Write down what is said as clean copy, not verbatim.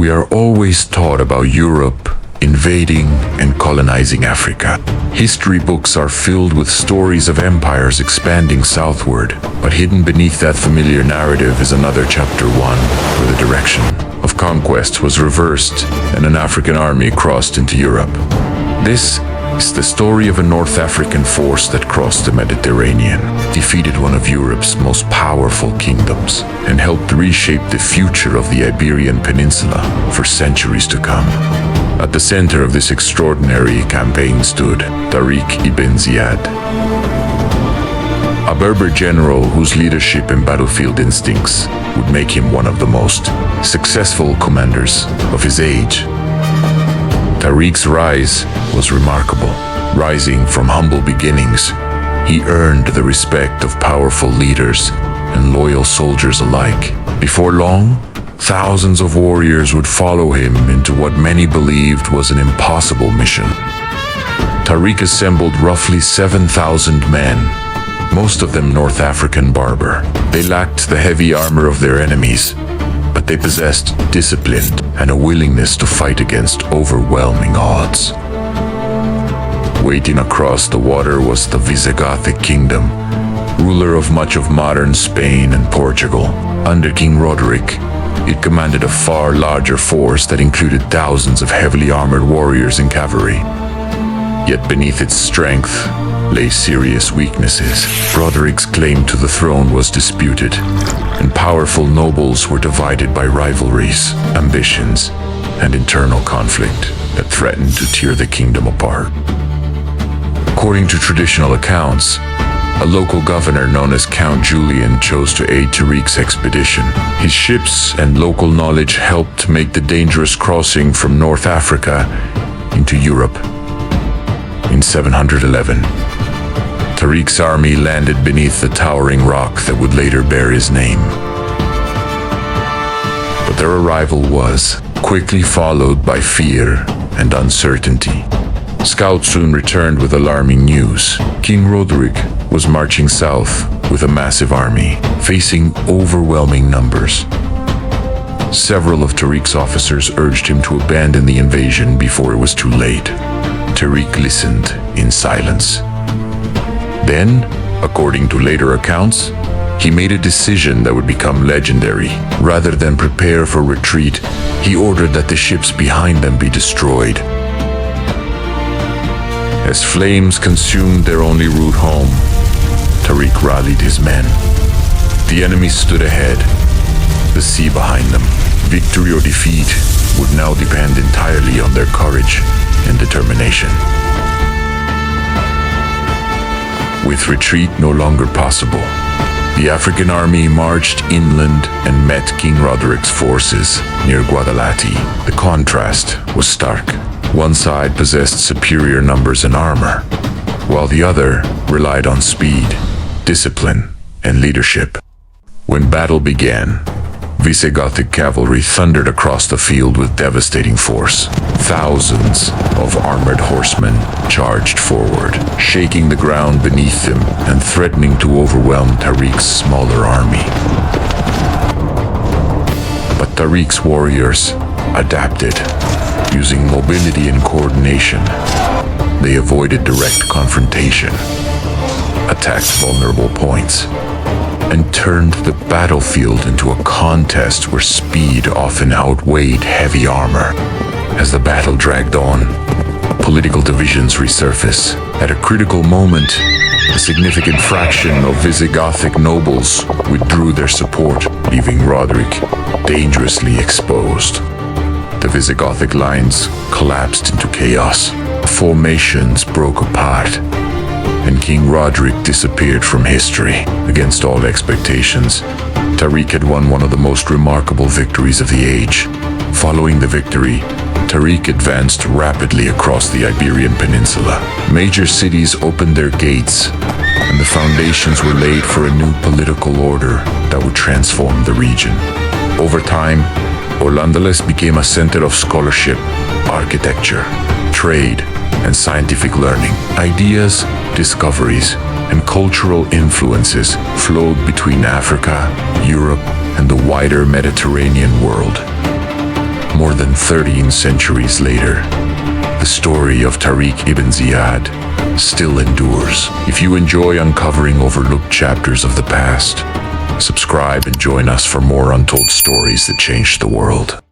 We are always taught about Europe invading and colonizing Africa. History books are filled with stories of empires expanding southward, but hidden beneath that familiar narrative is another chapter one, where the direction of conquest was reversed and an African army crossed into Europe. This is the story of a North African force that crossed the Mediterranean, defeated one of Europe's most powerful kingdoms, and helped reshape the future of the Iberian Peninsula for centuries to come. At the center of this extraordinary campaign stood Tariq ibn Ziyad, a Berber general whose leadership and battlefield instincts would make him one of the most successful commanders of his age. Tariq's rise was remarkable. Rising from humble beginnings, he earned the respect of powerful leaders and loyal soldiers alike. Before long, thousands of warriors would follow him into what many believed was an impossible mission. Tariq assembled roughly 7,000 men, most of them North African Berber. They lacked the heavy armor of their enemies, but they possessed discipline and a willingness to fight against overwhelming odds. Waiting across the water was the Visigothic kingdom, ruler of much of modern Spain and Portugal. Under King Roderick, it commanded a far larger force that included thousands of heavily armored warriors and cavalry. Yet beneath its strength lay serious weaknesses. Roderick's claim to the throne was disputed, and powerful nobles were divided by rivalries, ambitions, and internal conflict that threatened to tear the kingdom apart. According to traditional accounts, a local governor known as Count Julian chose to aid Tariq's expedition. His ships and local knowledge helped make the dangerous crossing from North Africa into Europe. In 711, Tariq's army landed beneath the towering rock that would later bear his name. But their arrival was quickly followed by fear and uncertainty. Scouts soon returned with alarming news. King Roderick was marching south with a massive army, facing overwhelming numbers. Several of Tariq's officers urged him to abandon the invasion before it was too late. Tariq listened in silence. Then, according to later accounts, he made a decision that would become legendary. Rather than prepare for retreat, he ordered that the ships behind them be destroyed. As flames consumed their only route home, Tariq rallied his men. The enemy stood ahead, the sea behind them. Victory or defeat would now depend entirely on their courage and determination. With retreat no longer possible, the African army marched inland and met King Roderick's forces near Guadalati. The contrast was stark. One side possessed superior numbers and armor, while the other relied on speed, discipline, and leadership. When battle began, Visigothic cavalry thundered across the field with devastating force. Thousands of armored horsemen charged forward, shaking the ground beneath them and threatening to overwhelm Tariq's smaller army. But Tariq's warriors adapted. Using mobility and coordination, they avoided direct confrontation, attacked vulnerable points, and turned the battlefield into a contest where speed often outweighed heavy armor. As the battle dragged on, political divisions resurfaced. At a critical moment, a significant fraction of Visigothic nobles withdrew their support, leaving Roderick dangerously exposed. The Visigothic lines collapsed into chaos. Formations broke apart, and King Roderick disappeared from history. Against all expectations, Tariq had won one of the most remarkable victories of the age. Following the victory, Tariq advanced rapidly across the Iberian Peninsula. Major cities opened their gates, and the foundations were laid for a new political order that would transform the region. Over time, Al-Andalus became a center of scholarship, architecture, trade, and scientific learning. Ideas, discoveries, and cultural influences flowed between Africa, Europe, and the wider Mediterranean world. More than 13 centuries later, the story of Tariq ibn Ziyad still endures. If you enjoy uncovering overlooked chapters of the past, subscribe and join us for more untold stories that changed the world.